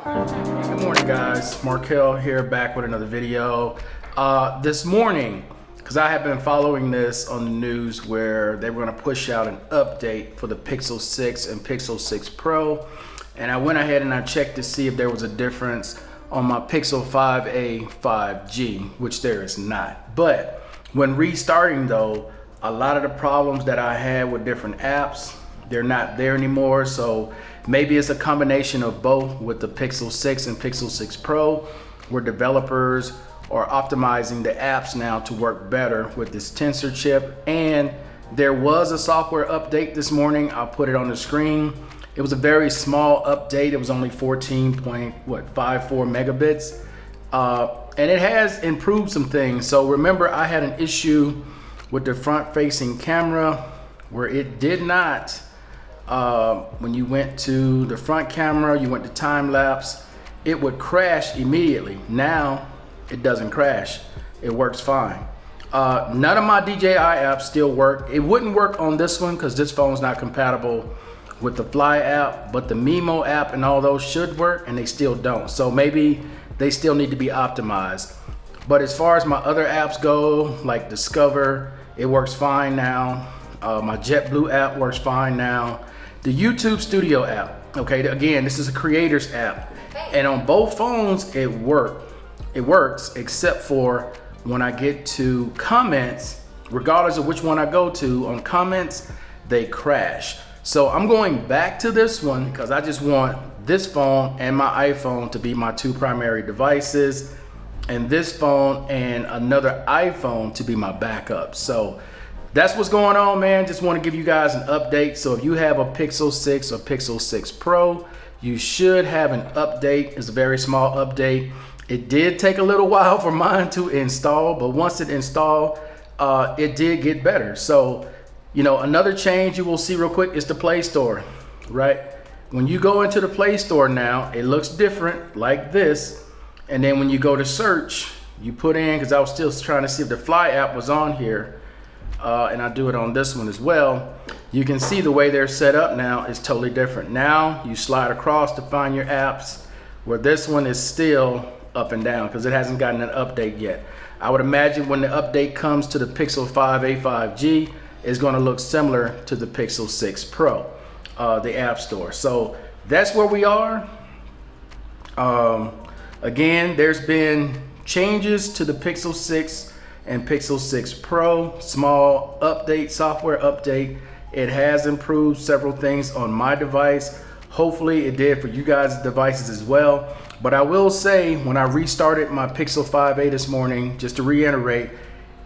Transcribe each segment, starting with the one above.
Good morning, guys. Markel here, back with another video. This morning, because I have been following this on the news where they were going to push out an update for the Pixel 6 and Pixel 6 Pro, and I went ahead and I checked to see if there was a difference on my Pixel 5a 5G, which there is not. But when restarting though, a lot of the problems that I had with different apps, they're not there anymore. So maybe it's a combination of both with the Pixel 6 and Pixel 6 Pro, where developers are optimizing the apps now to work better with this Tensor chip. And there was a software update this morning. I'll put it on the screen. It was a very small update. It was only 14.54 megabits. And it has improved some things. So remember, I had an issue with the front facing camera where it did not, when you went to the front camera, you went to time lapse, it would crash immediately. Now it doesn't crash, it works fine. None of my DJI apps still work. It wouldn't work on this one because this phone's not compatible with the Fly app, but the Mimo app and all those should work, and they still don't. So maybe they still need to be optimized. But as far as my other apps go, like Discover, it works fine now. My JetBlue app works fine now. The YouTube Studio app, okay, again, this is a creator's app. And on both phones, it works, except for when I get to comments, regardless of which one I go to, on comments, they crash. So I'm going back to this one because I just want this phone and my iPhone to be my two primary devices, and this phone and another iPhone to be my backup. So that's what's going on, man. Just want to give you guys an update. So if you have a Pixel 6 or Pixel 6 Pro, you should have an update. It's a very small update. It did take a little while for mine to install, but once it installed, it did get better. So, you know, another change you will see real quick is the Play Store, right? When you go into the Play Store now, it looks different like this. And then when you go to search, you put in, because I was still trying to see if the Fly app was on here, and I do it on this one as well. You can see the way they're set up now is totally different. Now you slide across to find your apps, where this one is still up and down because it hasn't gotten an update yet. I would imagine when the update comes to the Pixel 5a 5G, it's going to look similar to the Pixel 6 Pro, the App Store. So that's where we are. Again, there's been changes to the Pixel 6 and Pixel 6 Pro, small update, software update. It has improved several things on my device. Hopefully it did for you guys' devices as well. But I will say, when I restarted my Pixel 5a this morning, just to reiterate,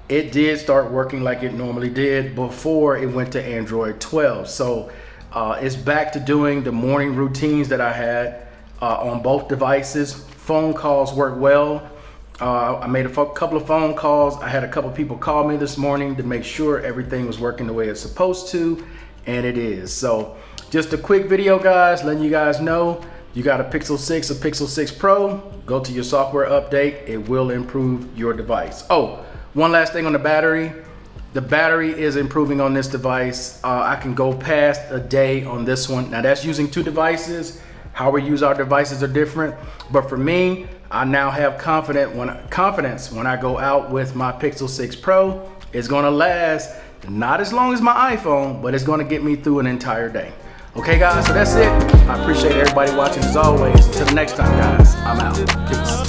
it did start working like it normally did before it went to Android 12. So it's back to doing the morning routines that I had on both devices. Phone calls work well. I made a couple of phone calls. I had a couple people call me this morning to make sure everything was working the way it's supposed to, and it is. So just a quick video, guys, letting you guys know you got a Pixel 6 or Pixel 6 Pro, go to your software update. It will improve your device. Oh, one last thing on the battery. The battery is improving on this device. I can go past a day on this one. Now that's using two devices. How we use our devices are different, but for me, I now have confidence when I go out with my Pixel 6 Pro. It's gonna last not as long as my iPhone, but it's gonna get me through an entire day. Okay, guys, so that's it. I appreciate everybody watching as always. Until next time, guys, I'm out. Peace.